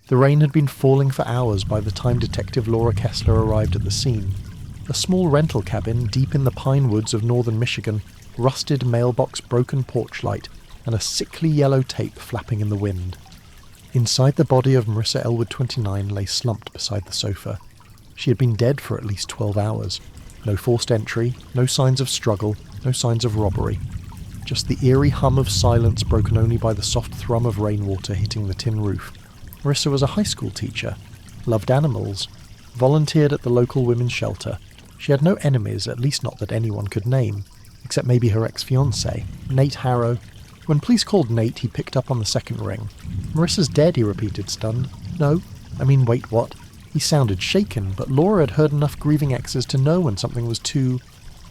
The rain had been falling for hours by the time Detective Laura Kessler arrived at the scene. A small rental cabin deep in the pine woods of northern Michigan, rusted mailbox, broken porch light, and a sickly yellow tape flapping in the wind. Inside the body of Marissa Elwood, 29, lay slumped beside the sofa. She had been dead for at least 12 hours. No forced entry, no signs of struggle, no signs of robbery. Just the eerie hum of silence broken only by the soft thrum of rainwater hitting the tin roof. Marissa was a high school teacher, loved animals, volunteered at the local women's shelter. She had no enemies, at least not that anyone could name, except maybe her ex-fiancé, Nate Harrow. When police called Nate, he picked up on the second ring. "Marissa's dead," he repeated, stunned. "No. Wait, what?" He sounded shaken, but Laura had heard enough grieving exes to know when something was too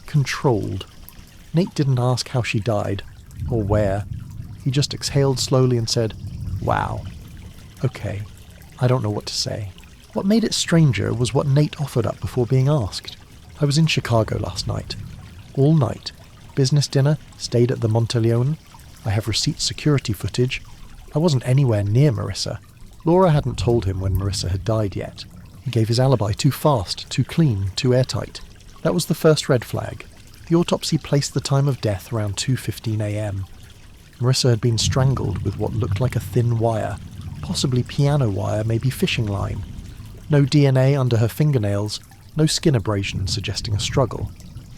controlled. Nate didn't ask how she died, or where. He just exhaled slowly and said, "Wow. Okay. I don't know what to say." What made it stranger was what Nate offered up before being asked. "I was in Chicago last night. All night. Business dinner, stayed at the Monteleone. I have receipt security footage. I wasn't anywhere near Marissa." Laura hadn't told him when Marissa had died yet. He gave his alibi too fast, too clean, too airtight. That was the first red flag. The autopsy placed the time of death around 2:15 a.m. Marissa had been strangled with what looked like a thin wire, possibly piano wire, maybe fishing line. No DNA under her fingernails, no skin abrasion suggesting a struggle.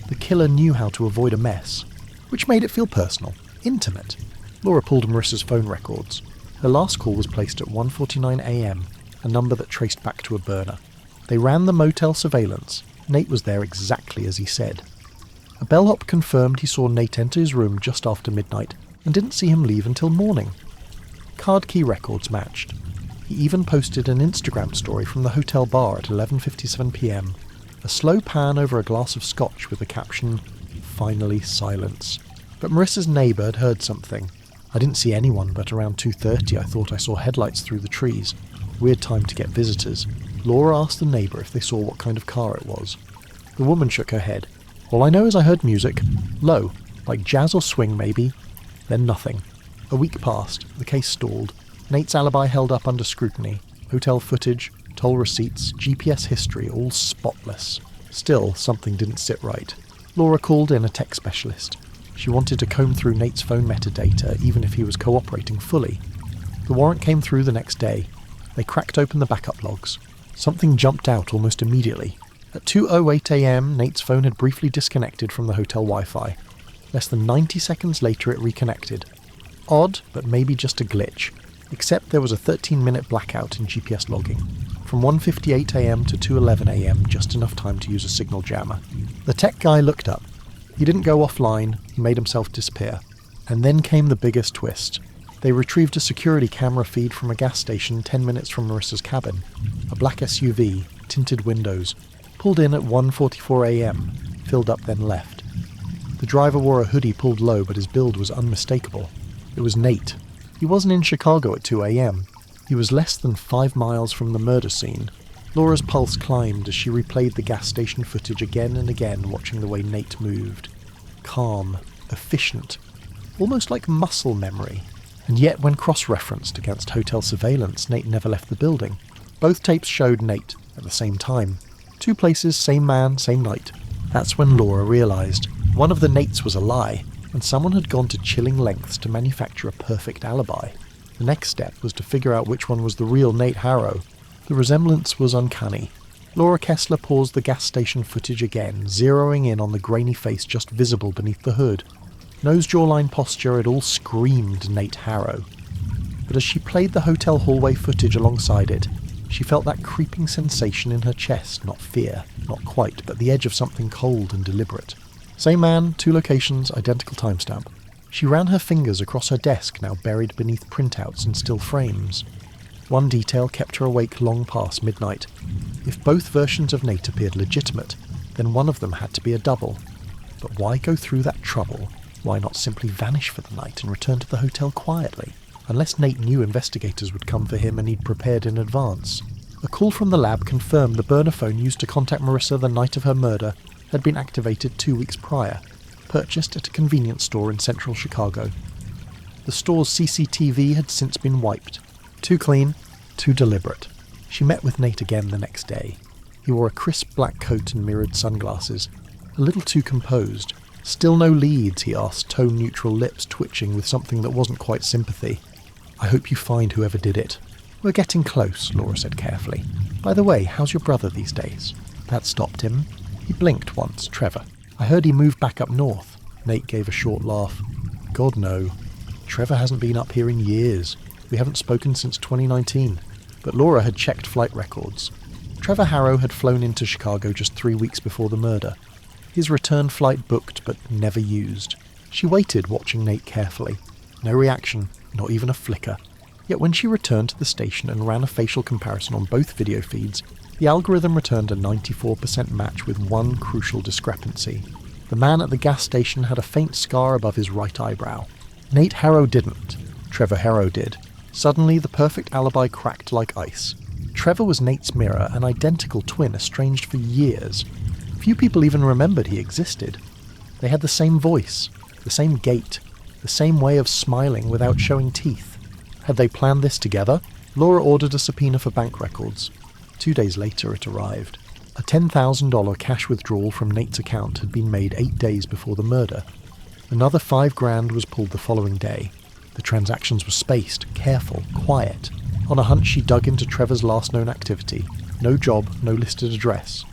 The killer knew how to avoid a mess, which made it feel personal, intimate. Laura pulled Marissa's phone records. Her last call was placed at 1:49 a.m, a number that traced back to a burner. They ran the motel surveillance. Nate was there exactly as he said. A bellhop confirmed he saw Nate enter his room just after midnight and didn't see him leave until morning. Card key records matched. He even posted an Instagram story from the hotel bar at 11:57 p.m, a slow pan over a glass of scotch with the caption, "Finally silence." But Marissa's neighbour had heard something. "I didn't see anyone, but around 2:30 I thought I saw headlights through the trees. Weird time to get visitors." Laura asked the neighbour if they saw what kind of car it was. The woman shook her head. "All I know is I heard music. Low. Like jazz or swing, maybe." Then nothing. A week passed. The case stalled. Nate's alibi held up under scrutiny. Hotel footage, toll receipts, GPS history, all spotless. Still, something didn't sit right. Laura called in a tech specialist. She wanted to comb through Nate's phone metadata, even if he was cooperating fully. The warrant came through the next day. They cracked open the backup logs. Something jumped out almost immediately. At 2:08 a.m, Nate's phone had briefly disconnected from the hotel Wi-Fi. Less than 90 seconds later it reconnected. Odd, but maybe just a glitch. Except there was a 13-minute blackout in GPS logging. From 1:58 a.m. to 2:11 a.m, just enough time to use a signal jammer. The tech guy looked up. He didn't go offline, he made himself disappear. And then came the biggest twist. They retrieved a security camera feed from a gas station 10 minutes from Marissa's cabin. A black SUV, tinted windows, pulled in at 1:44 a.m, filled up then left. The driver wore a hoodie pulled low, but his build was unmistakable. It was Nate. He wasn't in Chicago at 2 a.m. He was less than 5 miles from the murder scene. Laura's pulse climbed as she replayed the gas station footage again and again, watching the way Nate moved. Calm, efficient, almost like muscle memory. And yet, when cross-referenced against hotel surveillance, Nate never left the building. Both tapes showed Nate at the same time. 2 places, same man, same night. That's when Laura realised. One of the Nates was a lie, and someone had gone to chilling lengths to manufacture a perfect alibi. The next step was to figure out which one was the real Nate Harrow. The resemblance was uncanny. Laura Kessler paused the gas station footage again, zeroing in on the grainy face just visible beneath the hood. Nose, jawline, posture, it all screamed Nate Harrow. But as she played the hotel hallway footage alongside it, she felt that creeping sensation in her chest, not fear, not quite, but the edge of something cold and deliberate. Same man, 2 locations, identical timestamp. She ran her fingers across her desk, now buried beneath printouts and still frames. One detail kept her awake long past midnight. If both versions of Nate appeared legitimate, then one of them had to be a double. But why go through that trouble? Why not simply vanish for the night and return to the hotel quietly? Unless Nate knew investigators would come for him and he'd prepared in advance. A call from the lab confirmed the burner phone used to contact Marissa the night of her murder had been activated 2 weeks prior, purchased at a convenience store in central Chicago. The store's CCTV had since been wiped. Too clean, too deliberate. She met with Nate again the next day. He wore a crisp black coat and mirrored sunglasses, a little too composed. "Still no leads?" he asked, tone-neutral lips twitching with something that wasn't quite sympathy. "I hope you find whoever did it." "We're getting close," Laura said carefully. "By the way, how's your brother these days?" That stopped him. He blinked once, Trevor. "I heard he moved back up north." Nate gave a short laugh. "God, no. Trevor hasn't been up here in years. We haven't spoken since 2019. But Laura had checked flight records. Trevor Harrow had flown into Chicago just 3 weeks before the murder. His return flight booked but never used. She waited, watching Nate carefully. No reaction, not even a flicker. Yet when she returned to the station and ran a facial comparison on both video feeds, the algorithm returned a 94% match with one crucial discrepancy. The man at the gas station had a faint scar above his right eyebrow. Nate Harrow didn't. Trevor Harrow did. Suddenly, the perfect alibi cracked like ice. Trevor was Nate's mirror, an identical twin estranged for years. Few people even remembered he existed. They had the same voice, the same gait, the same way of smiling without showing teeth. Had they planned this together? Laura ordered a subpoena for bank records. 2 days later it arrived. A $10,000 cash withdrawal from Nate's account had been made 8 days before the murder. Another $5,000 was pulled the following day. The transactions were spaced, careful, quiet. On a hunch, she dug into Trevor's last known activity. No job, no listed address.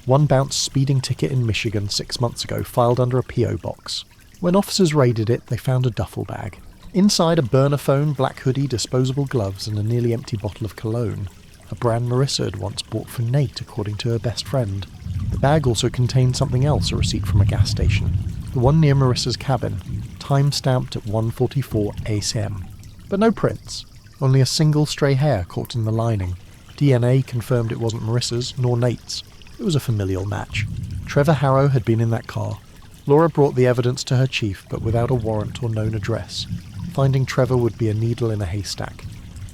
One bounced speeding ticket in Michigan 6 months ago, filed under a P.O. box. When officers raided it, they found a duffel bag. Inside, a burner phone, black hoodie, disposable gloves, and a nearly empty bottle of cologne. A brand Marissa had once bought for Nate, according to her best friend. The bag also contained something else, a receipt from a gas station. The one near Marissa's cabin, time-stamped at 1:44 a.m. But no prints. Only a single stray hair caught in the lining. DNA confirmed it wasn't Marissa's, nor Nate's. It was a familial match. Trevor Harrow had been in that car. Laura brought the evidence to her chief, but without a warrant or known address. Finding Trevor would be a needle in a haystack.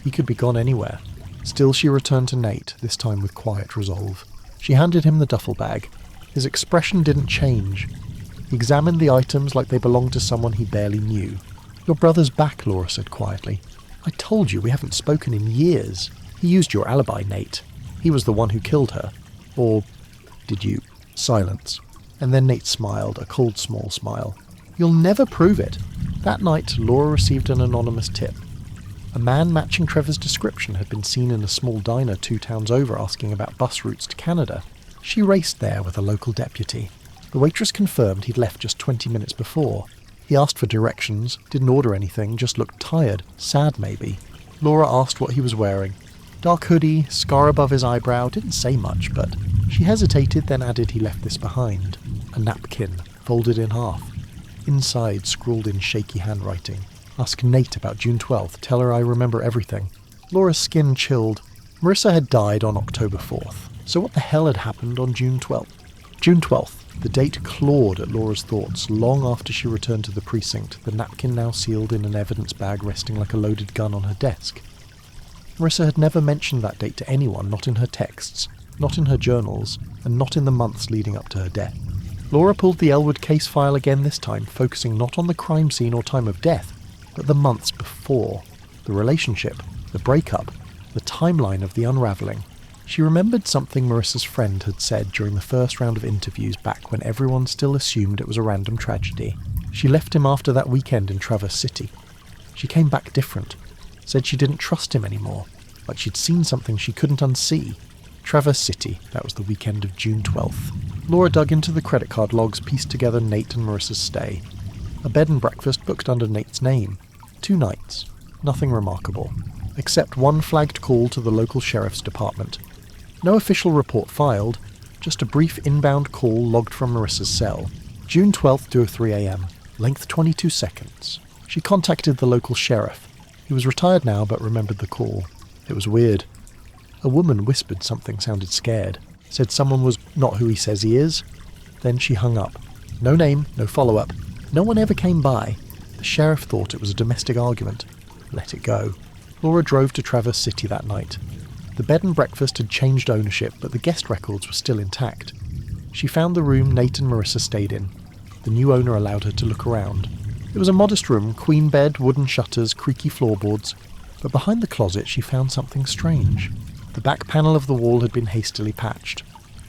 He could be gone anywhere. Still, she returned to Nate, this time with quiet resolve. She handed him the duffel bag. His expression didn't change. He examined the items like they belonged to someone he barely knew. "Your brother's back," Laura said quietly. "I told you we haven't spoken in years. He used your alibi, Nate. He was the one who killed her. Or did you?" Silence. And then Nate smiled, a cold, small smile. "You'll never prove it." That night, Laura received an anonymous tip. A man matching Trevor's description had been seen in a small diner 2 towns over asking about bus routes to Canada. She raced there with a local deputy. The waitress confirmed he'd left just 20 minutes before. He asked for directions, didn't order anything, just looked tired, sad maybe. Laura asked what he was wearing. Dark hoodie, scar above his eyebrow, didn't say much, but she hesitated, then added he left this behind. A napkin, folded in half. Inside, scrawled in shaky handwriting. "Ask Nate about June 12th, tell her I remember everything." Laura's skin chilled. Marissa had died on October 4th, so what the hell had happened on June 12th? June 12th. The date clawed at Laura's thoughts long after she returned to the precinct, the napkin now sealed in an evidence bag resting like a loaded gun on her desk. Marissa had never mentioned that date to anyone, not in her texts, not in her journals, and not in the months leading up to her death. Laura pulled the Elwood case file again this time, focusing not on the crime scene or time of death, but the months before. The relationship, the breakup, the timeline of the unraveling. She remembered something Marissa's friend had said during the first round of interviews back when everyone still assumed it was a random tragedy. She left him after that weekend in Traverse City. She came back different. Said she didn't trust him anymore, like she'd seen something she couldn't unsee. Traverse City, that was the weekend of June 12th. Laura dug into the credit card logs, pieced together Nate and Marissa's stay. A bed and breakfast booked under Nate's name. 2 nights. Nothing remarkable. Except one flagged call to the local sheriff's department. No official report filed, just a brief inbound call logged from Marissa's cell. June 12th, 2:03 a.m. Length 22 seconds. She contacted the local sheriff. He was retired now, but remembered the call. It was weird. A woman whispered something sounded scared. Said someone was not who he says he is. Then she hung up. No name, no follow-up. No one ever came by. The sheriff thought it was a domestic argument. Let it go. Laura drove to Traverse City that night. The bed and breakfast had changed ownership, but the guest records were still intact. She found the room Nate and Marissa stayed in. The new owner allowed her to look around. It was a modest room, queen bed, wooden shutters, creaky floorboards. But behind the closet she found something strange. The back panel of the wall had been hastily patched.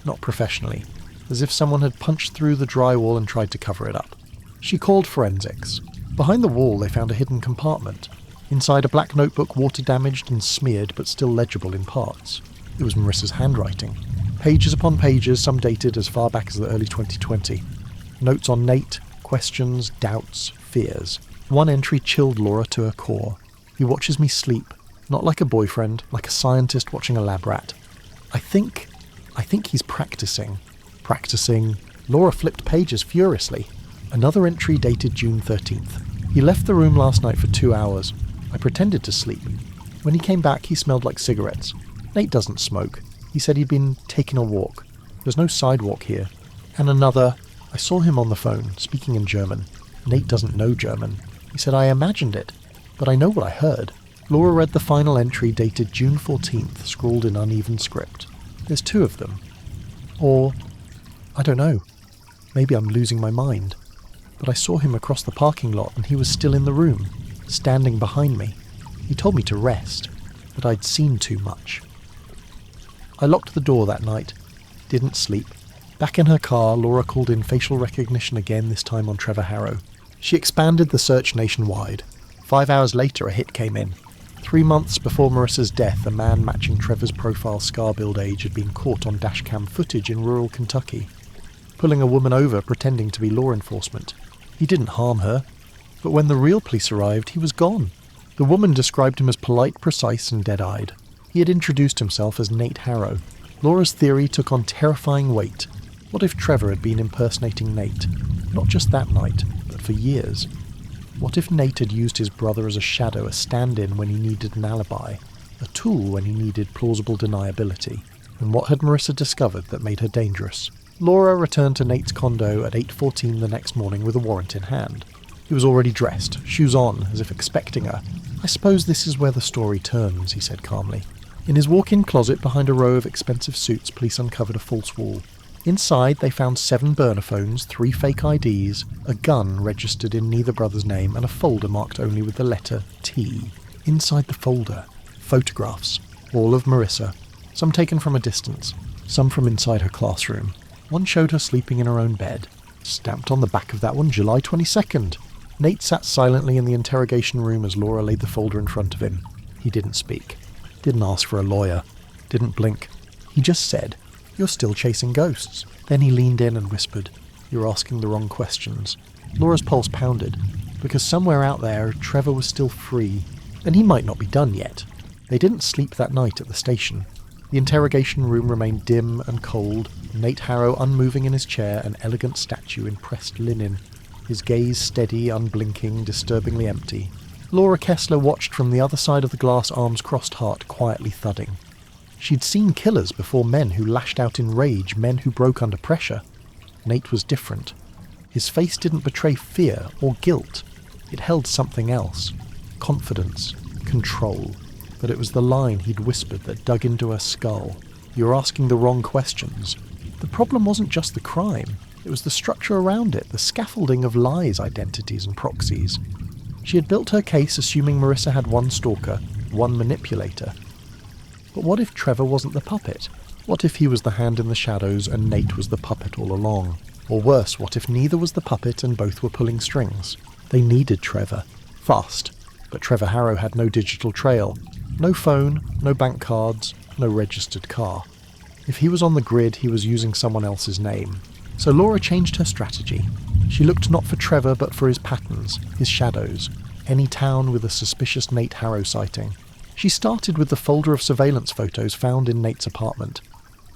Not professionally, as if someone had punched through the drywall and tried to cover it up. She called forensics. Behind the wall they found a hidden compartment. Inside, a black notebook, water-damaged and smeared but still legible in parts. It was Marissa's handwriting. Pages upon pages, some dated as far back as the early 2020. Notes on Nate, questions, doubts, fears. One entry chilled Laura to her core. He watches me sleep, not like a boyfriend, like a scientist watching a lab rat. I think he's practicing. Practicing. Laura flipped pages furiously. Another entry dated June 13th. He left the room last night for 2 hours. I pretended to sleep. When he came back, he smelled like cigarettes. Nate doesn't smoke. He said he'd been taking a walk. There's no sidewalk here. And another, I saw him on the phone, speaking in German. Nate doesn't know German. He said I imagined it, but I know what I heard. Laura read the final entry dated June 14th, scrawled in uneven script. There's 2 of them. Or, I don't know. Maybe I'm losing my mind. But I saw him across the parking lot and he was still in the room, standing behind me. He told me to rest, but I'd seen too much. I locked the door that night. Didn't sleep. Back in her car, Laura called in facial recognition again, this time on Trevor Harrow. She expanded the search nationwide. 5 hours later, a hit came in. 3 months before Marissa's death, a man matching Trevor's profile scar-build age had been caught on dashcam footage in rural Kentucky, pulling a woman over pretending to be law enforcement. He didn't harm her, but when the real police arrived, he was gone. The woman described him as polite, precise, and dead-eyed. He had introduced himself as Nate Harrow. Laura's theory took on terrifying weight. What if Trevor had been impersonating Nate? Not just that night, but for years. What if Nate had used his brother as a shadow, a stand-in when he needed an alibi, a tool when he needed plausible deniability? And what had Marissa discovered that made her dangerous? Laura returned to Nate's condo at 8:14 the next morning with a warrant in hand. He was already dressed, shoes on, as if expecting her. I suppose this is where the story turns, he said calmly. In his walk-in closet behind a row of expensive suits, police uncovered a false wall. Inside, they found 7 burner phones, 3 fake IDs, a gun registered in neither brother's name, and a folder marked only with the letter T. Inside the folder, photographs, all of Marissa, some taken from a distance, some from inside her classroom. One showed her sleeping in her own bed. Stamped on the back of that one, July 22nd. Nate sat silently in the interrogation room as Laura laid the folder in front of him. He didn't speak. Didn't ask for a lawyer. Didn't blink. He just said, "You're still chasing ghosts." Then he leaned in and whispered, "You're asking the wrong questions." Laura's pulse pounded, because somewhere out there, Trevor was still free, and he might not be done yet. They didn't sleep that night at the station. The interrogation room remained dim and cold, Nate Harrow unmoving in his chair, an elegant statue in pressed linen, his gaze steady, unblinking, disturbingly empty. Laura Kessler watched from the other side of the glass, arms crossed, heart quietly thudding. She'd seen killers before, men who lashed out in rage, men who broke under pressure. Nate was different. His face didn't betray fear or guilt. It held something else. Confidence. Control. But it was the line he'd whispered that dug into her skull. "You're asking the wrong questions." The problem wasn't just the crime. It was the structure around it, the scaffolding of lies, identities, and proxies. She had built her case assuming Marissa had one stalker, one manipulator. But what if Trevor wasn't the puppet? What if he was the hand in the shadows and Nate was the puppet all along? Or worse, what if neither was the puppet and both were pulling strings? They needed Trevor. Fast. But Trevor Harrow had no digital trail. No phone, no bank cards, no registered car. If he was on the grid, he was using someone else's name. So Laura changed her strategy. She looked not for Trevor, but for his patterns, his shadows, any town with a suspicious Nate Harrow sighting. She started with the folder of surveillance photos found in Nate's apartment.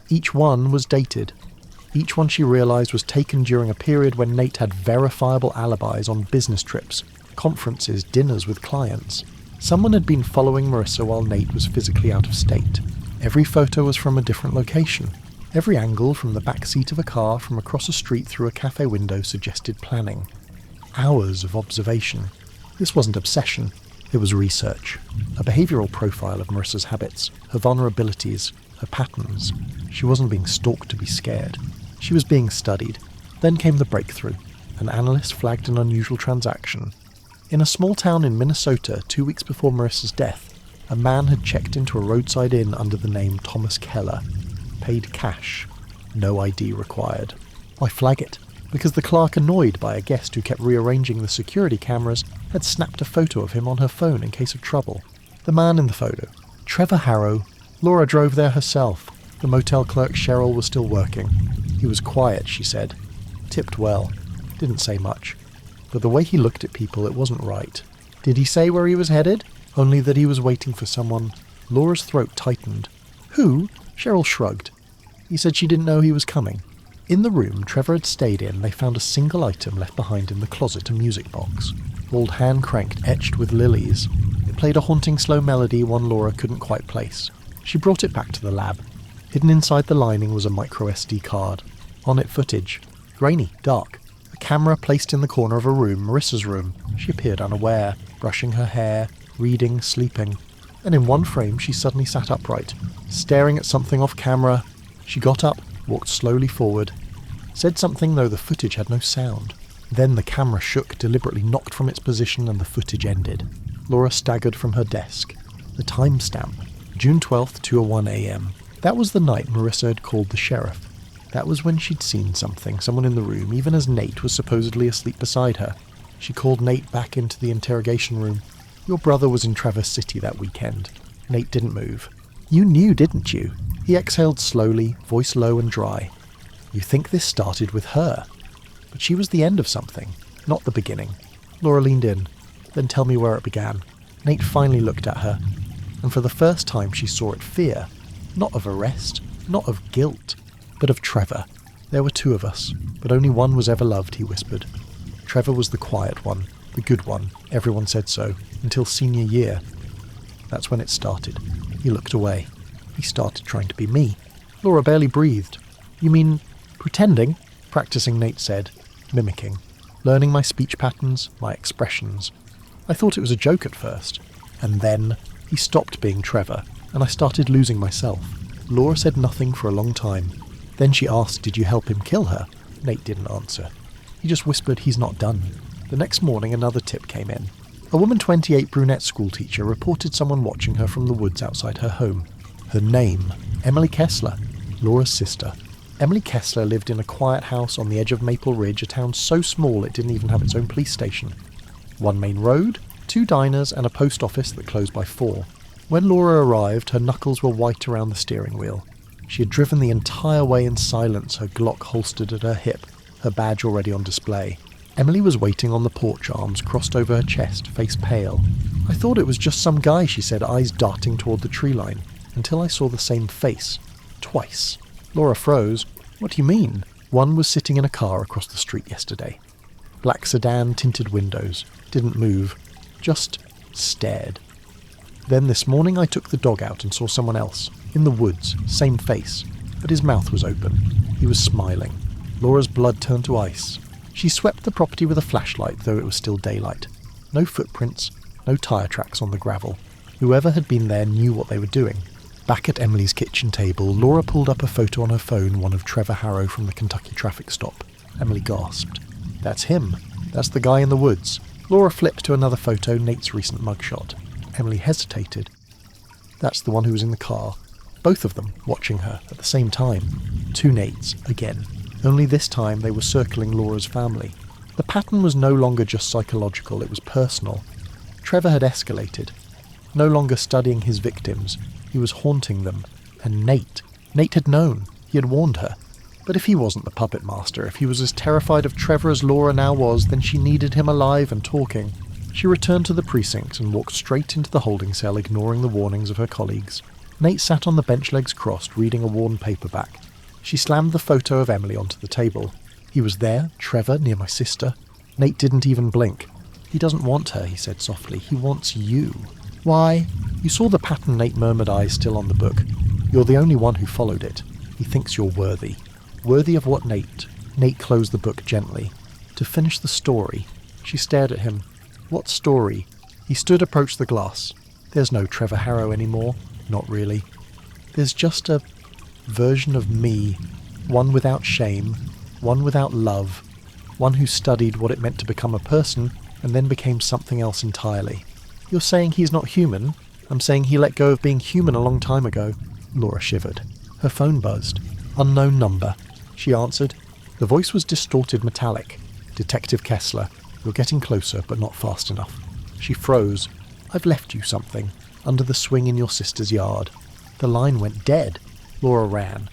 Each one was dated. Each one she realised was taken during a period when Nate had verifiable alibis on business trips, conferences, dinners with clients. Someone had been following Marissa while Nate was physically out of state. Every photo was from a different location. Every angle, from the back seat of a car, from across a street through a cafe window, suggested planning. Hours of observation. This wasn't obsession. It was research. A behavioural profile of Marissa's habits, her vulnerabilities, her patterns. She wasn't being stalked to be scared. She was being studied. Then came the breakthrough. An analyst flagged an unusual transaction. In a small town in Minnesota, 2 weeks before Marissa's death, A man had checked into a roadside inn under the name Thomas Keller. Paid cash. No ID required. Why flag it? Because the clerk, annoyed by a guest who kept rearranging the security cameras, had snapped a photo of him on her phone in case of trouble. The man in the photo. Trevor Harrow. Laura drove there herself. The motel clerk Cheryl was still working. He was quiet, she said. Tipped well. Didn't say much. But the way he looked at people, it wasn't right. Did he say where he was headed? Only that he was waiting for someone. Laura's throat tightened. Who? Cheryl shrugged. He said she didn't know he was coming. In the room Trevor had stayed in, they found a single item left behind in the closet, a music box. Old hand-cranked, etched with lilies. It played a haunting slow melody, one Laura couldn't quite place. She brought it back to the lab. Hidden inside the lining was a micro SD card. On it footage. Grainy, dark. A camera placed in the corner of a room, Marissa's room. She appeared unaware, brushing her hair, reading, sleeping. And in one frame she suddenly sat upright, staring at something off camera. She got up, walked slowly forward. Said something, though the footage had no sound. Then the camera shook, deliberately knocked from its position, and the footage ended. Laura staggered from her desk. The timestamp. June 12th, 2:01 a.m. That was the night Marissa had called the sheriff. That was when she'd seen something, someone in the room, even as Nate was supposedly asleep beside her. She called Nate back into the interrogation room. Your brother was in Traverse City that weekend. Nate didn't move. You knew, didn't you? He exhaled slowly, voice low and dry. You think this started with her. But she was the end of something, not the beginning. Laura leaned in. Then tell me where it began. Nate finally looked at her. And for the first time she saw it fear. Not of arrest, not of guilt, but of Trevor. There were two of us, but only one was ever loved, he whispered. Trevor was the quiet one, the good one, everyone said so, until senior year. That's when it started. He looked away. He started trying to be me. Laura barely breathed. You mean, pretending? Practicing, Nate said, mimicking, learning my speech patterns, my expressions. I thought it was a joke at first. And then he stopped being Trevor, and I started losing myself. Laura said nothing for a long time. Then she asked, did you help him kill her? Nate didn't answer. He just whispered, he's not done. The next morning another tip came in. A woman 28 brunette schoolteacher reported someone watching her from the woods outside her home. Her name, Emily Kessler, Laura's sister. Emily Kessler lived in a quiet house on the edge of Maple Ridge, a town so small it didn't even have its own police station. One main road, 2 diners and a post office that closed by 4. When Laura arrived, her knuckles were white around the steering wheel. She had driven the entire way in silence, her Glock holstered at her hip, her badge already on display. Emily was waiting on the porch, arms crossed over her chest, face pale. I thought it was just some guy, she said, eyes darting toward the tree line, until I saw the same face. Twice. Laura froze. What do you mean? One was sitting in a car across the street yesterday. Black sedan, tinted windows. Didn't move. Just stared. Then this morning I took the dog out and saw someone else. In the woods. Same face. But his mouth was open. He was smiling. Laura's blood turned to ice. She swept the property with a flashlight, though it was still daylight. No footprints. No tyre tracks on the gravel. Whoever had been there knew what they were doing. Back at Emily's kitchen table, Laura pulled up a photo on her phone, one of Trevor Harrow from the Kentucky traffic stop. Emily gasped. That's him. That's the guy in the woods. Laura flipped to another photo, Nate's recent mugshot. Emily hesitated. That's the one who was in the car. Both of them, watching her, at the same time. 2 Nates, again. Only this time they were circling Laura's family. The pattern was no longer just psychological, it was personal. Trevor had escalated. No longer studying his victims, he was haunting them. And Nate had known. He had warned her. But if he wasn't the puppet master, if he was as terrified of Trevor as Laura now was, then she needed him alive and talking. She returned to the precinct and walked straight into the holding cell, ignoring the warnings of her colleagues. Nate sat on the bench, legs crossed, reading a worn paperback. She slammed the photo of Emily onto the table. He was there, Trevor, near my sister. Nate didn't even blink. He doesn't want her, he said softly. He wants you. Why? You saw the pattern, Nate murmured, eyes still on the book. You're the only one who followed it. He thinks you're worthy. Worthy of what, Nate? Nate closed the book gently. To finish the story. She stared at him. What story? He stood, approached the glass. There's no Trevor Harrow anymore. Not really. There's just a version of me. One without shame. One without love. One who studied what it meant to become a person and then became something else entirely. You're saying he's not human? I'm saying he let go of being human a long time ago. Laura shivered. Her phone buzzed. Unknown number. She answered. The voice was distorted metallic. Detective Kessler, you're getting closer, but not fast enough. She froze. I've left you something. Under the swing in your sister's yard. The line went dead. Laura ran.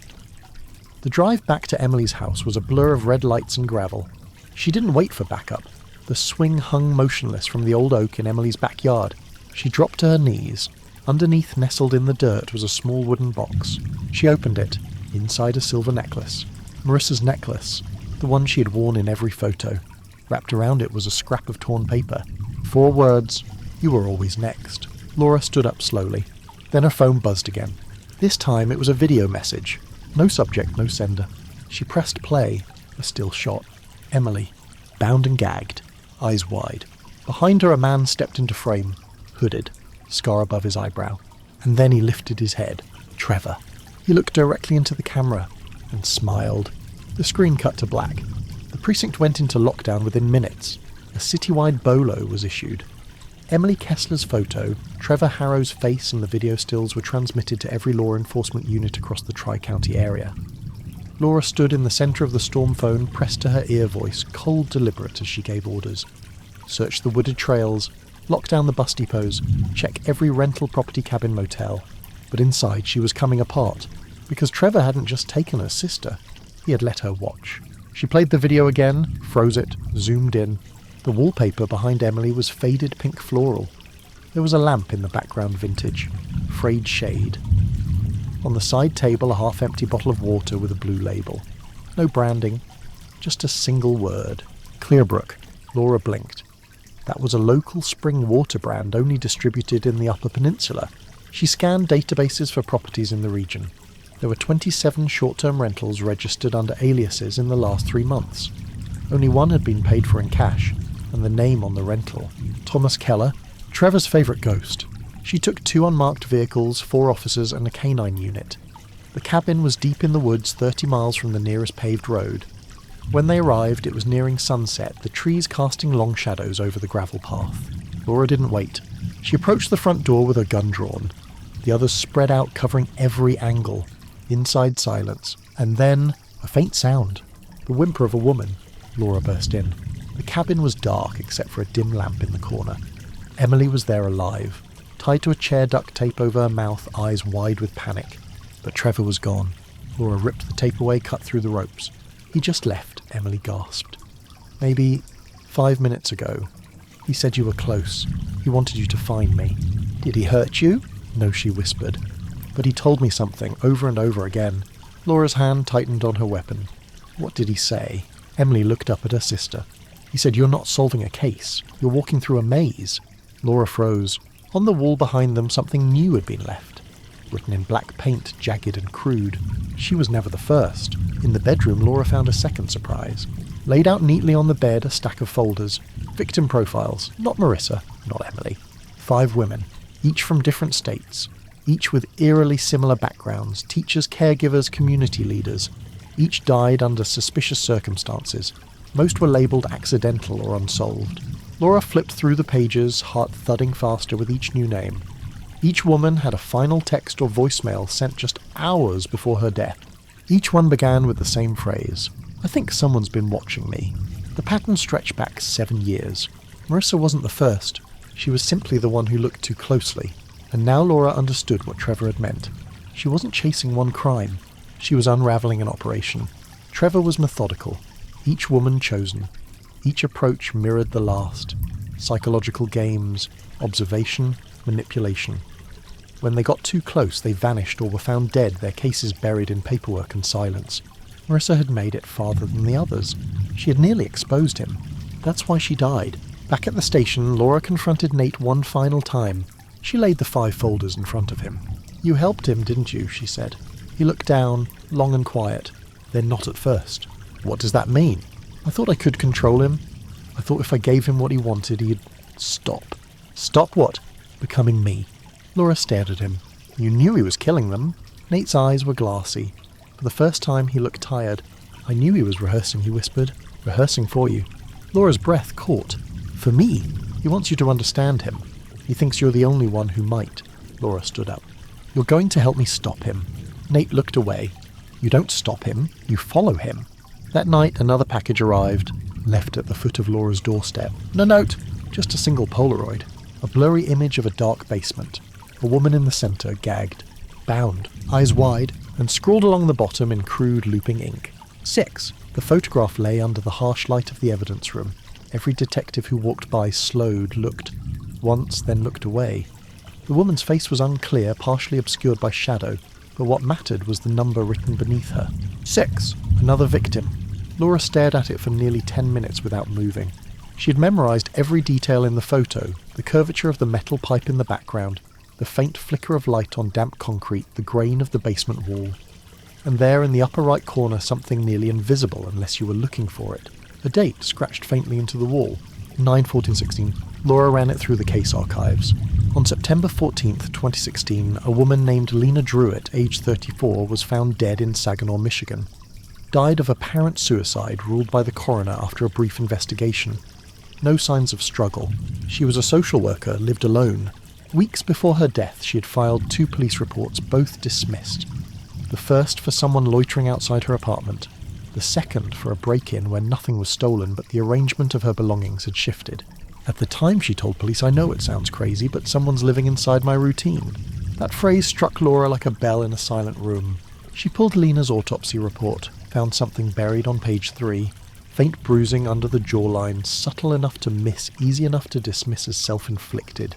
The drive back to Emily's house was a blur of red lights and gravel. She didn't wait for backup. The swing hung motionless from the old oak in Emily's backyard. She dropped to her knees. Underneath, nestled in the dirt, was a small wooden box. She opened it. Inside, a silver necklace. Marissa's necklace. The one she had worn in every photo. Wrapped around it was a scrap of torn paper. 4 words. You were always next. Laura stood up slowly. Then her phone buzzed again. This time it was a video message. No subject, no sender. She pressed play. A still shot. Emily. Bound and gagged. Eyes wide. Behind her a man stepped into frame. Hooded. Scar above his eyebrow. And then he lifted his head. Trevor. He looked directly into the camera and smiled. The screen cut to black. The precinct went into lockdown within minutes. A citywide BOLO was issued. Emily Kessler's photo, Trevor Harrow's face and the video stills were transmitted to every law enforcement unit across the Tri-County area. Laura stood in the centre of the storm phone, pressed to her ear voice, cold deliberate as she gave orders. Search the wooded trails, lock down the bus depots, check every rental property cabin motel. But inside she was coming apart, because Trevor hadn't just taken her sister, he had let her watch. She played the video again, froze it, zoomed in. The wallpaper behind Emily was faded pink floral. There was a lamp in the background vintage, frayed shade. On the side table a half-empty bottle of water with a blue label. No branding, just a single word. Clearbrook. Laura blinked. That was a local spring water brand only distributed in the Upper Peninsula. She scanned databases for properties in the region. There were 27 short-term rentals registered under aliases in the last 3 months. Only one had been paid for in cash, and the name on the rental. Thomas Keller, Trevor's favourite ghost. She took 2 unmarked vehicles, 4 officers and a canine unit. The cabin was deep in the woods 30 miles from the nearest paved road. When they arrived, it was nearing sunset, the trees casting long shadows over the gravel path. Laura didn't wait. She approached the front door with her gun drawn. The others spread out, covering every angle. Inside silence. And then, a faint sound. The whimper of a woman. Laura burst in. The cabin was dark except for a dim lamp in the corner. Emily was there alive, tied to a chair, duct tape over her mouth, eyes wide with panic. But Trevor was gone. Laura ripped the tape away, cut through the ropes. He just left, Emily gasped. Maybe 5 minutes ago. He said you were close. He wanted you to find me. Did he hurt you? No, she whispered. But he told me something, over and over again. Laura's hand tightened on her weapon. What did he say? Emily looked up at her sister. He said, you're not solving a case. You're walking through a maze. Laura froze. On the wall behind them, something new had been left. Written in black paint, jagged and crude. She was never the first. In the bedroom, Laura found a second surprise. Laid out neatly on the bed, a stack of folders. Victim profiles. Not Marissa, not Emily. 5 women, each from different states. Each with eerily similar backgrounds. Teachers, caregivers, community leaders. Each died under suspicious circumstances. Most were labelled accidental or unsolved. Laura flipped through the pages, heart thudding faster with each new name. Each woman had a final text or voicemail sent just hours before her death. Each one began with the same phrase. I think someone's been watching me. The pattern stretched back 7 years. Marissa wasn't the first. She was simply the one who looked too closely. And now Laura understood what Trevor had meant. She wasn't chasing one crime. She was unraveling an operation. Trevor was methodical. Each woman chosen. Each approach mirrored the last. Psychological games, observation, manipulation. When they got too close, they vanished or were found dead, their cases buried in paperwork and silence. Marissa had made it farther than the others. She had nearly exposed him. That's why she died. Back at the station, Laura confronted Nate one final time. She laid the 5 folders in front of him. You helped him, didn't you? She said. He looked down, long and quiet. Then not at first. What does that mean? I thought I could control him. I thought if I gave him what he wanted, he'd stop. Stop what? Becoming me. Laura stared at him. You knew he was killing them. Nate's eyes were glassy. For the first time, he looked tired. I knew he was rehearsing, he whispered. Rehearsing for you. Laura's breath caught. For me? He wants you to understand him. He thinks you're the only one who might. Laura stood up. "You're going to help me stop him." Nate looked away. "You don't stop him, you follow him." That night, another package arrived, left at the foot of Laura's doorstep. No note, just a single Polaroid. A blurry image of a dark basement. A woman in the centre, gagged, bound, eyes wide, and scrawled along the bottom in crude looping ink. 6. The photograph lay under the harsh light of the evidence room. Every detective who walked by slowed, looked. Once, then looked away. The woman's face was unclear, partially obscured by shadow, but what mattered was the number written beneath her. 6. Another victim. Laura stared at it for nearly 10 minutes without moving. She had memorised every detail in the photo, the curvature of the metal pipe in the background, the faint flicker of light on damp concrete, the grain of the basement wall. And there in the upper right corner something nearly invisible unless you were looking for it. A date scratched faintly into the wall. 9/14/16. Laura ran it through the case archives. On September 14th, 2016, a woman named Lena Druitt, aged 34, was found dead in Saginaw, Michigan. Died of apparent suicide ruled by the coroner after a brief investigation. No signs of struggle. She was a social worker, lived alone. Weeks before her death, she had filed 2 police reports, both dismissed. The first for someone loitering outside her apartment. The second for a break-in where nothing was stolen, but the arrangement of her belongings had shifted. At the time, she told police, "I know it sounds crazy, but someone's living inside my routine." That phrase struck Laura like a bell in a silent room. She pulled Lena's autopsy report, found something buried on page 3. Faint bruising under the jawline, subtle enough to miss, easy enough to dismiss as self-inflicted.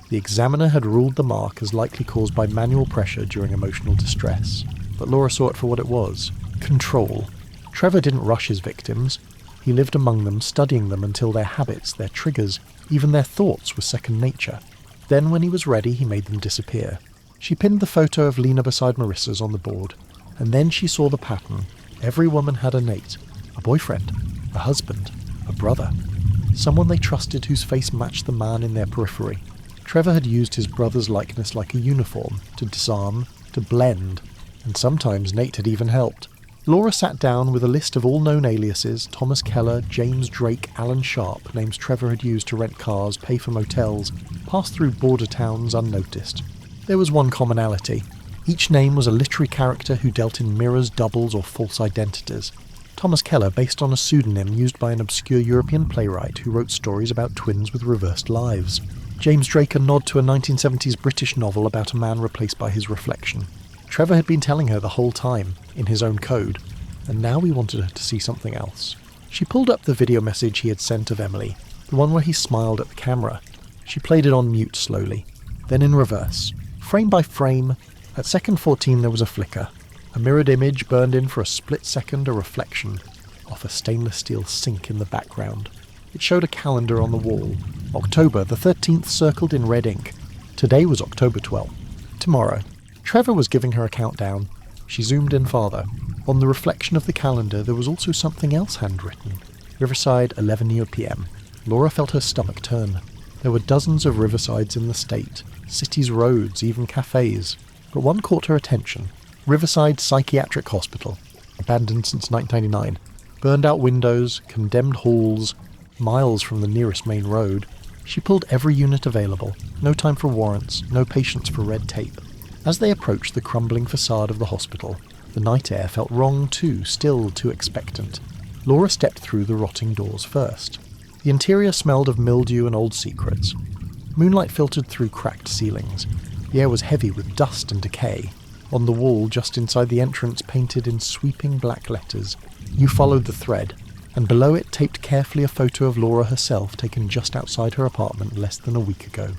The examiner had ruled the mark as likely caused by manual pressure during emotional distress. But Laura saw it for what it was. Control. Trevor didn't rush his victims. He lived among them, studying them until their habits, their triggers, even their thoughts were second nature. Then when he was ready, he made them disappear. She pinned the photo of Lena beside Marissa's on the board, and then she saw the pattern. Every woman had a Nate, a boyfriend, a husband, a brother, someone they trusted whose face matched the man in their periphery. Trevor had used his brother's likeness like a uniform, to disarm, to blend, and sometimes Nate had even helped. Laura sat down with a list of all known aliases: Thomas Keller, James Drake, Alan Sharp, names Trevor had used to rent cars, pay for motels, pass through border towns unnoticed. There was one commonality. Each name was a literary character who dealt in mirrors, doubles, or false identities. Thomas Keller, based on a pseudonym used by an obscure European playwright who wrote stories about twins with reversed lives. James Drake, a nod to a 1970s British novel about a man replaced by his reflection. Trevor had been telling her the whole time, in his own code, and now he wanted her to see something else. She pulled up the video message he had sent of Emily, the one where he smiled at the camera. She played it on mute slowly, then in reverse. Frame by frame, at second 14 there was a flicker. A mirrored image burned in for a split second, a reflection off a stainless steel sink in the background. It showed a calendar on the wall. October the 13th circled in red ink. Today was October 12th. Tomorrow. Trevor was giving her a countdown. She zoomed in farther. On the reflection of the calendar there was also something else handwritten. Riverside, 11 p.m. Laura felt her stomach turn. There were dozens of riversides in the state. Cities, roads, even cafes. But one caught her attention. Riverside Psychiatric Hospital. Abandoned since 1999. Burned out windows, condemned halls, miles from the nearest main road. She pulled every unit available. No time for warrants, no patience for red tape. As they approached the crumbling facade of the hospital, the night air felt wrong too, still too expectant. Laura stepped through the rotting doors first. The interior smelled of mildew and old secrets. Moonlight filtered through cracked ceilings. The air was heavy with dust and decay. On the wall just inside the entrance, painted in sweeping black letters, "You followed the thread," and below it taped carefully a photo of Laura herself taken just outside her apartment less than a week ago.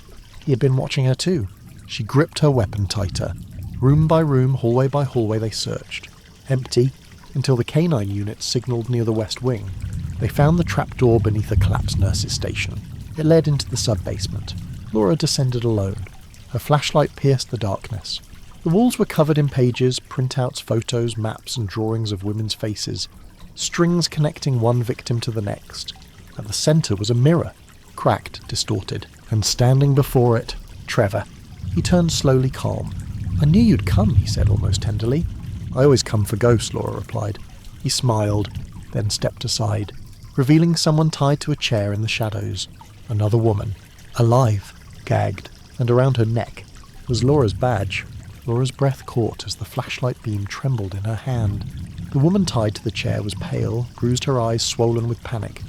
He had been watching her too. She gripped her weapon tighter. Room by room, hallway by hallway they searched. Empty, until the canine unit signalled near the west wing. They found the trapdoor beneath a collapsed nurse's station. It led into the sub-basement. Laura descended alone. Her flashlight pierced the darkness. The walls were covered in pages, printouts, photos, maps and drawings of women's faces. Strings connecting one victim to the next. At the centre was a mirror, cracked, distorted, and standing before it, Trevor. He turned slowly calm. "I knew you'd come," he said almost tenderly. "I always come for ghosts," Laura replied. He smiled, then stepped aside, revealing someone tied to a chair in the shadows. Another woman, alive, gagged, and around her neck, was Laura's badge. Laura's breath caught as the flashlight beam trembled in her hand. The woman tied to the chair was pale, bruised, her eyes swollen with panic.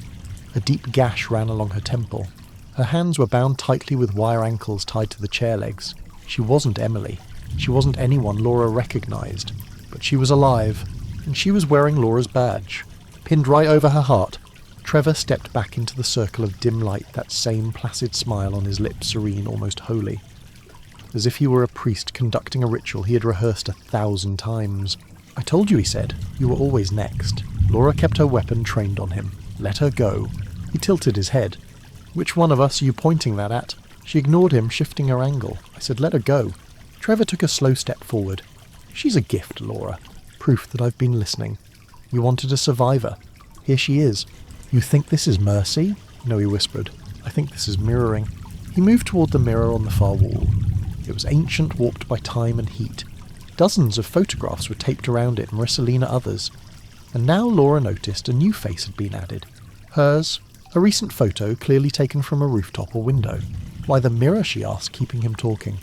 A deep gash ran along her temple. Her hands were bound tightly with wire ankles tied to the chair legs. She wasn't Emily. She wasn't anyone Laura recognized. But she was alive, and she was wearing Laura's badge. Pinned right over her heart, Trevor stepped back into the circle of dim light, that same placid smile on his lips, serene, almost holy. As if he were a priest conducting a ritual he had rehearsed 1,000 times. "I told you," he said. "You were always next." Laura kept her weapon trained on him. "Let her go." He tilted his head. "Which one of us are you pointing that at?" She ignored him, shifting her angle. I said, "Let her go." Trevor took a slow step forward. "She's a gift, Laura. Proof that I've been listening. You wanted a survivor. Here she is. You think this is mercy?" "No," he whispered. "I think this is mirroring." He moved toward the mirror on the far wall. It was ancient, warped by time and heat. Dozens of photographs were taped around it, Marissalina others. And now Laura noticed a new face had been added. Hers, a recent photo clearly taken from a rooftop or window. "Why the mirror?" she asked, keeping him talking.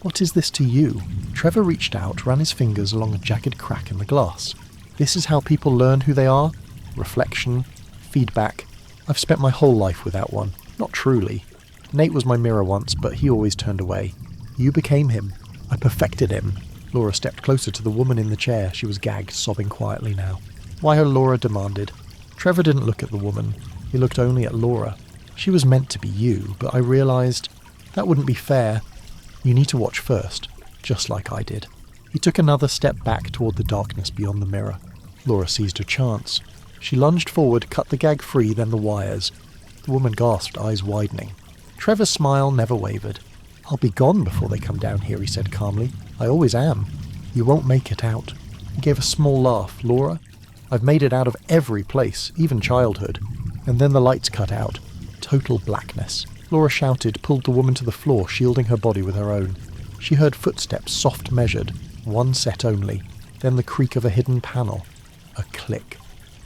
"What is this to you?" Trevor reached out, ran his fingers along a jagged crack in the glass. "This is how people learn who they are? Reflection, feedback. I've spent my whole life without one. Not truly. Nate was my mirror once, but he always turned away. You became him. I perfected him." Laura stepped closer to the woman in the chair. She was gagged, sobbing quietly now. "Why her?" Laura demanded. Trevor didn't look at the woman. He looked only at Laura. "She was meant to be you, but I realized that wouldn't be fair. You need to watch first, just like I did." He took another step back toward the darkness beyond the mirror. Laura seized her chance. She lunged forward, cut the gag free, then the wires. The woman gasped, eyes widening. Trevor's smile never wavered. "I'll be gone before they come down here," he said calmly. "I always am. You won't make it out." He gave a small laugh. "Laura, I've made it out of every place, even childhood." And then the lights cut out. Total blackness. Laura shouted, pulled the woman to the floor, shielding her body with her own. She heard footsteps, soft measured, one set only. Then the creak of a hidden panel. A click.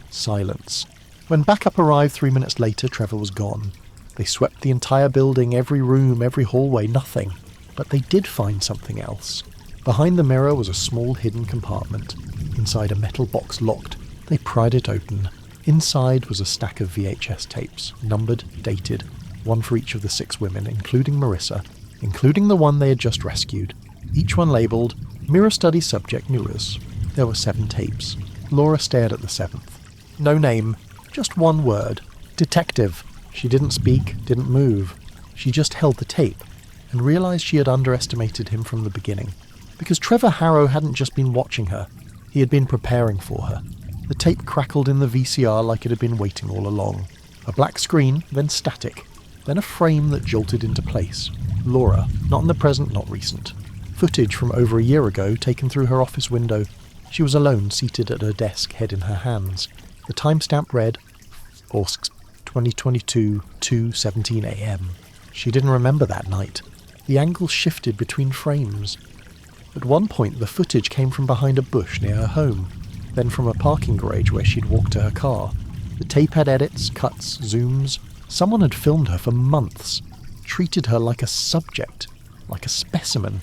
Silence. When backup arrived 3 minutes later, Trevor was gone. They swept the entire building, every room, every hallway, nothing. But they did find something else. Behind the mirror was a small hidden compartment. Inside a metal box locked. They pried it open. Inside was a stack of VHS tapes, numbered, dated, one for each of the 6 women, including Marissa, including the one they had just rescued. Each one labelled, "Mirror Study Subject Mirrors." There were 7 tapes. Laura stared at the 7th. No name, just one word. Detective. She didn't speak, didn't move. She just held the tape, and realised she had underestimated him from the beginning. Because Trevor Harrow hadn't just been watching her, he had been preparing for her. The tape crackled in the VCR like it had been waiting all along. A black screen, then static, then a frame that jolted into place. Laura, not in the present, not recent. Footage from over a year ago, taken through her office window. She was alone, seated at her desk, head in her hands. The timestamp read, August 2022, 2:17 a.m. She didn't remember that night. The angle shifted between frames. At one point, the footage came from behind a bush near her home, then from a parking garage where she'd walked to her car. The tape had edits, cuts, zooms. Someone had filmed her for months, treated her like a subject, like a specimen.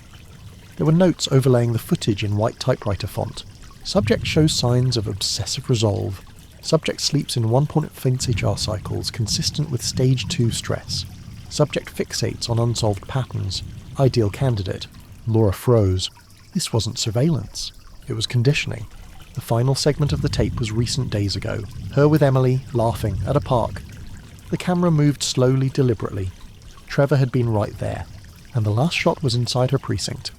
There were notes overlaying the footage in white typewriter font. Subject shows signs of obsessive resolve. Subject sleeps in 1.5 HR cycles, consistent with stage 2 stress. Subject fixates on unsolved patterns. Ideal candidate. Laura froze. This wasn't surveillance. It was conditioning. The final segment of the tape was recent days ago. Her with Emily, laughing, at a park. The camera moved slowly, deliberately. Trevor had been right there. And the last shot was inside her precinct.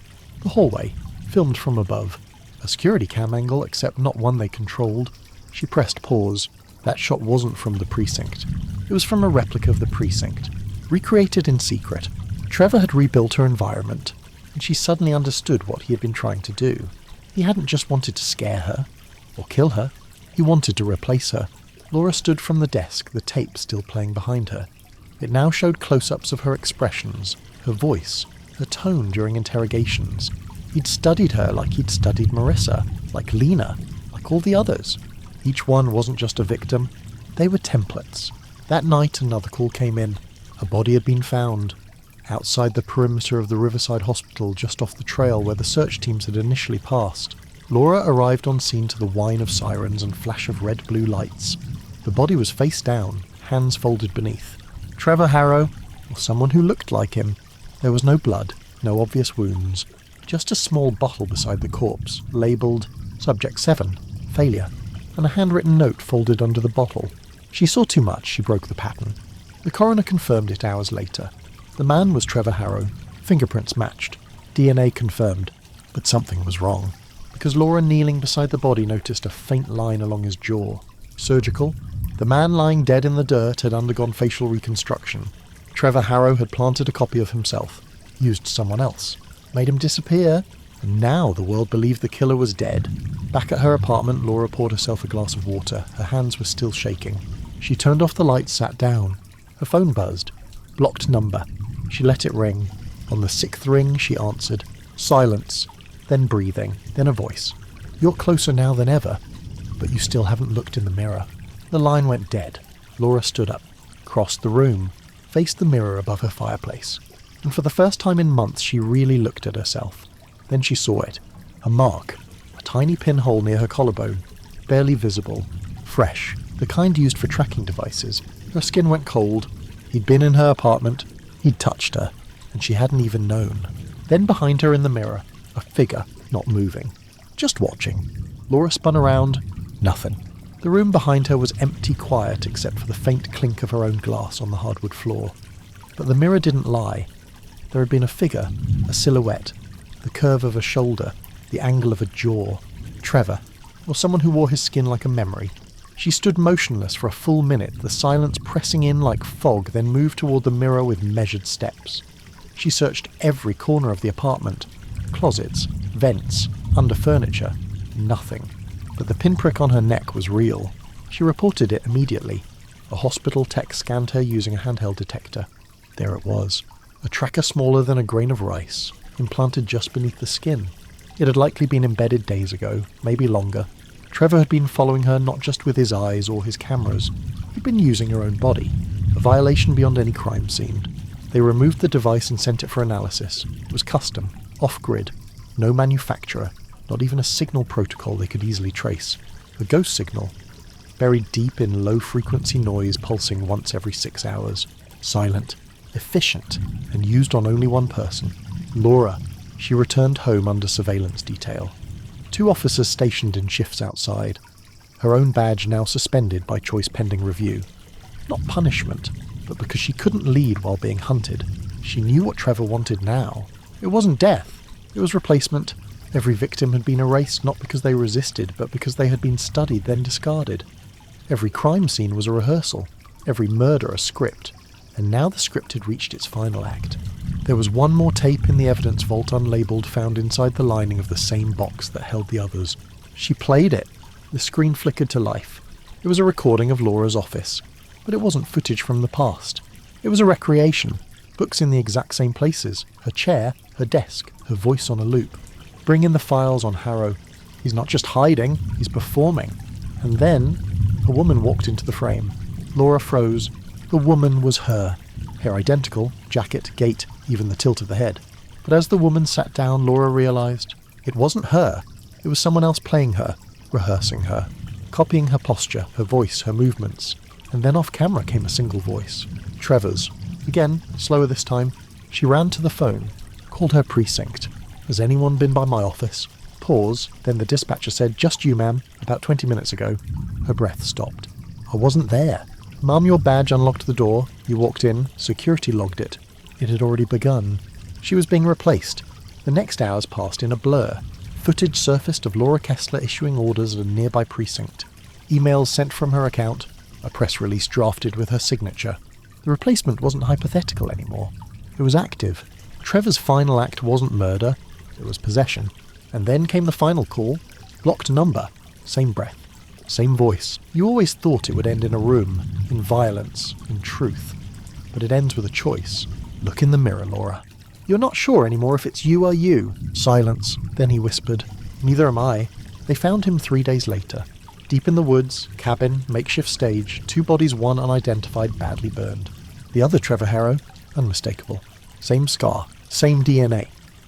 The hallway, filmed from above. A security cam angle, except not one they controlled. She pressed pause. That shot wasn't from the precinct. It was from a replica of the precinct. Recreated in secret. Trevor had rebuilt her environment, and she suddenly understood what he had been trying to do. He hadn't just wanted to scare her, or kill her. He wanted to replace her. Laura stood from the desk, the tape still playing behind her. It now showed close-ups of her expressions, her voice, her tone during interrogations. He'd studied her like he'd studied Marissa, like Lena, like all the others. Each one wasn't just a victim. They were templates. That night another call came in. A body had been found. outside the perimeter of the Riverside Hospital just off the trail where the search teams had initially passed. Laura arrived on scene to the whine of sirens and flash of red-blue lights. The body was face down, hands folded beneath. Trevor Harrow, or someone who looked like him. There was no blood, no obvious wounds, just a small bottle beside the corpse, labelled Subject 7, Failure, and a handwritten note folded under the bottle. She saw too much, she broke the pattern. The coroner confirmed it hours later. The man was Trevor Harrow. Fingerprints matched. DNA confirmed. But something was wrong, because Laura kneeling beside the body noticed a faint line along his jaw. Surgical. The man lying dead in the dirt had undergone facial reconstruction. Trevor Harrow had planted a copy of himself, used someone else, made him disappear, and now the world believed the killer was dead. Back at her apartment, Laura poured herself a glass of water. Her hands were still shaking. She turned off the lights, sat down. Her phone buzzed. Blocked number. She let it ring. On the 6th ring, she answered. Silence. Then breathing. Then a voice. You're closer now than ever, but you still haven't looked in the mirror. The line went dead. Laura stood up, crossed the room, faced the mirror above her fireplace, and for the first time in months she really looked at herself. Then she saw it. A mark. A tiny pinhole near her collarbone. Barely visible. Fresh. The kind used for tracking devices. Her skin went cold. He'd been in her apartment. He'd touched her, and she hadn't even known. Then behind her in the mirror, a figure, not moving. Just watching. Laura spun around. Nothing. The room behind her was empty quiet except for the faint clink of her own glass on the hardwood floor. But the mirror didn't lie. There had been a figure, a silhouette, the curve of a shoulder, the angle of a jaw. Trevor, or someone who wore his skin like a memory. She stood motionless for a full minute, the silence pressing in like fog, then moved toward the mirror with measured steps. She searched every corner of the apartment. Closets, vents, under furniture. Nothing. But the pinprick on her neck was real. She reported it immediately. A hospital tech scanned her using a handheld detector. There it was. A tracker smaller than a grain of rice, implanted just beneath the skin. It had likely been embedded days ago, maybe longer. Trevor had been following her not just with his eyes or his cameras. He'd been using her own body. A violation beyond any crime scene. They removed the device and sent it for analysis. It was custom, off-grid, no manufacturer, not even a signal protocol they could easily trace. A ghost signal, buried deep in low-frequency noise pulsing once every 6 hours. Silent, efficient, and used on only one person. Laura. She returned home under surveillance detail. 2 officers stationed in shifts outside. Her own badge now suspended by choice pending review. Not punishment, but because she couldn't lead while being hunted. She knew what Trevor wanted now. It wasn't death. It was replacement. Every victim had been erased not because they resisted, but because they had been studied, then discarded. Every crime scene was a rehearsal. Every murder a script. And now the script had reached its final act. There was one more tape in the evidence vault unlabeled found inside the lining of the same box that held the others. She played it. The screen flickered to life. It was a recording of Laura's office. But it wasn't footage from the past. It was a recreation. Books in the exact same places. Her chair, her desk, her voice on a loop. Bring in the files on Harrow. He's not just hiding, he's performing. And then, a woman walked into the frame. Laura froze. The woman was her. Hair identical, jacket, gait, even the tilt of the head. But as the woman sat down, Laura realised it wasn't her. It was someone else playing her, rehearsing her, copying her posture, her voice, her movements. And then off camera came a single voice. Trevor's. Again, slower this time. She ran to the phone, called her precinct. Has anyone been by my office? Pause, then the dispatcher said, just you, ma'am, about 20 minutes ago. Her breath stopped. I wasn't there. Ma'am, your badge unlocked the door. You walked in. Security logged it. It had already begun. She was being replaced. The next hours passed in a blur. Footage surfaced of Laura Kessler issuing orders at a nearby precinct. Emails sent from her account. A press release drafted with her signature. The replacement wasn't hypothetical anymore. It was active. Trevor's final act wasn't murder. It was possession. And then came the final call. Blocked number. Same breath. Same voice. You always thought it would end in a room, in violence, in truth. But it ends with a choice. Look in the mirror, Laura. You're not sure anymore if it's you or you. Silence. Then he whispered, neither am I. They found him 3 days later. Deep in the woods, cabin, makeshift stage, 2 bodies, one unidentified, badly burned. The other Trevor Harrow, unmistakable. Same scar, same DNA.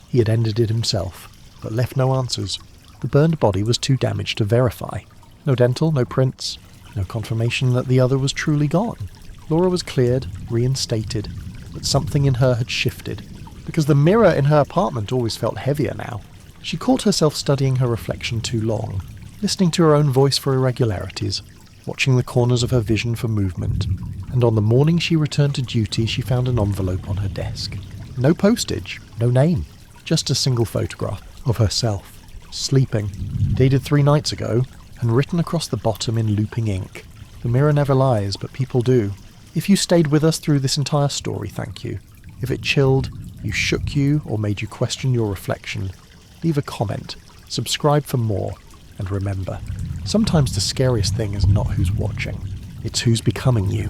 He had ended it himself, but left no answers. The burned body was too damaged to verify. No dental, no prints, no confirmation that the other was truly gone. Laura was cleared, reinstated, but something in her had shifted, because the mirror in her apartment always felt heavier now. She caught herself studying her reflection too long, listening to her own voice for irregularities, watching the corners of her vision for movement, and on the morning she returned to duty she found an envelope on her desk. No postage, no name, just a single photograph of herself, sleeping, dated 3 nights ago, and written across the bottom in looping ink. The mirror never lies, but people do. If you stayed with us through this entire story, thank you. If it chilled, you shook you, or made you question your reflection, leave a comment, subscribe for more, and remember, sometimes the scariest thing is not who's watching, it's who's becoming you.